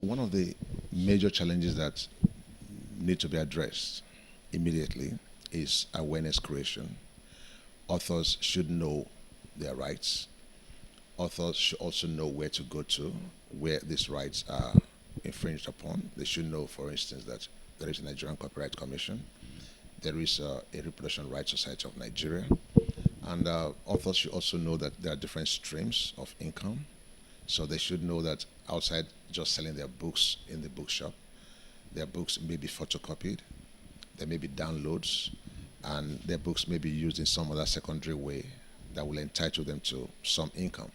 One of the major challenges that need to be addressed immediately is awareness creation. Authors should know their rights. Authors should also know where to go to, where these rights are infringed upon. They should know, for instance, that there is a Nigerian Copyright Commission. There is a Reproduction Rights Society of Nigeria. And authors should also know that there are different streams of income. So they should know that outside just selling their books in the bookshop, their books may be photocopied, there may be downloads, and their books may be used in some other secondary way that will entitle them to some income.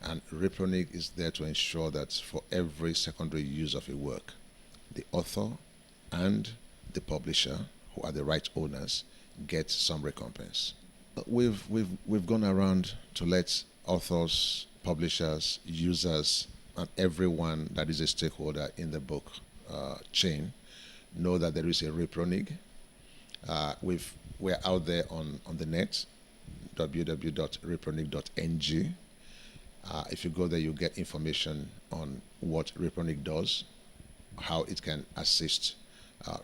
And Repronig is there to ensure that for every secondary use of a work, the author and the publisher, who are the right owners, get some recompense. We've gone around to let authors, publishers, users, and everyone that is a stakeholder in the book chain know that there is a Repronig. We're out there on the net, www.repronig.ng. If you go there, you get information on what Repronig does, how it can assist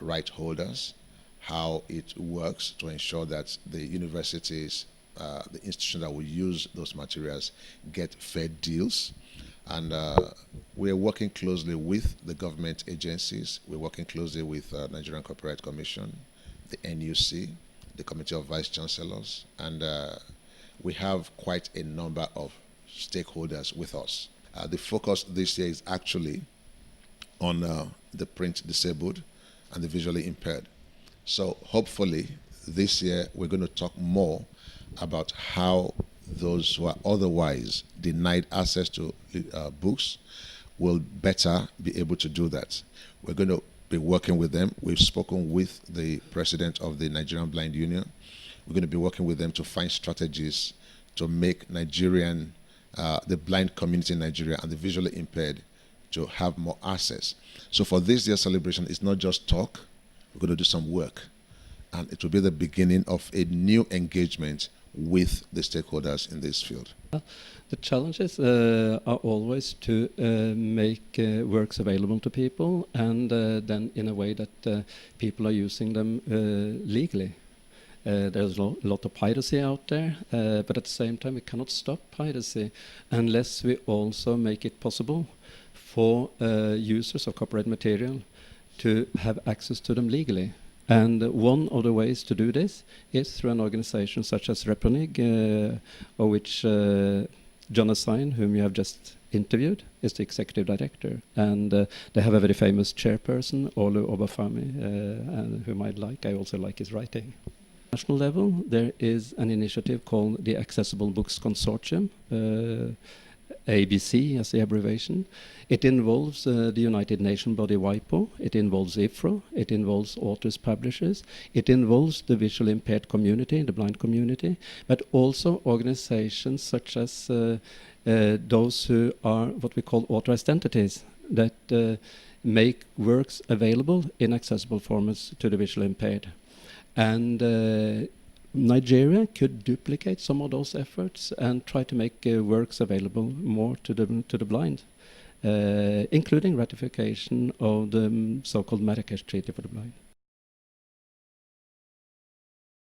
right holders, how it works to ensure that the universities, the institutions that will use those materials get fair deals. And we're working closely with the government agencies. We're working closely with Nigerian Copyright Commission, the NUC, the Committee of Vice Chancellors, and we have quite a number of stakeholders with us. The focus this year is actually on the print disabled and the visually impaired. So hopefully this year we're going to talk more about how those who are otherwise denied access to books will better be able to do that. We're going to be working with them. We've spoken with the president of the Nigerian Blind Union. We're going to be working with them to find strategies to make Nigerian, the blind community in Nigeria and the visually impaired to have more access. So for this year's celebration, it's not just talk. We're going to do some work. And it will be the beginning of a new engagement with the stakeholders in this field. The challenges are always to make works available to people and then in a way that people are using them legally. There's a lot of piracy out there, but at the same time we cannot stop piracy unless we also make it possible for users of copyright material to have access to them legally. And one of the ways to do this is through an organization such as Repronig, of which John Assign, whom you have just interviewed, is the executive director. And they have a very famous chairperson, Olu Obafemi, whom I like. I also like his writing. National level, there is an initiative called the Accessible Books Consortium, ABC as the abbreviation. It involves the United Nations body WIPO, it involves IFRO, it involves authors, publishers, it involves the visually impaired community, the blind community, but also organizations such as those who are what we call authorized entities that make works available in accessible formats to the visually impaired. And Nigeria could duplicate some of those efforts and try to make works available more to the blind, including ratification of the so-called Marrakesh Treaty for the Blind.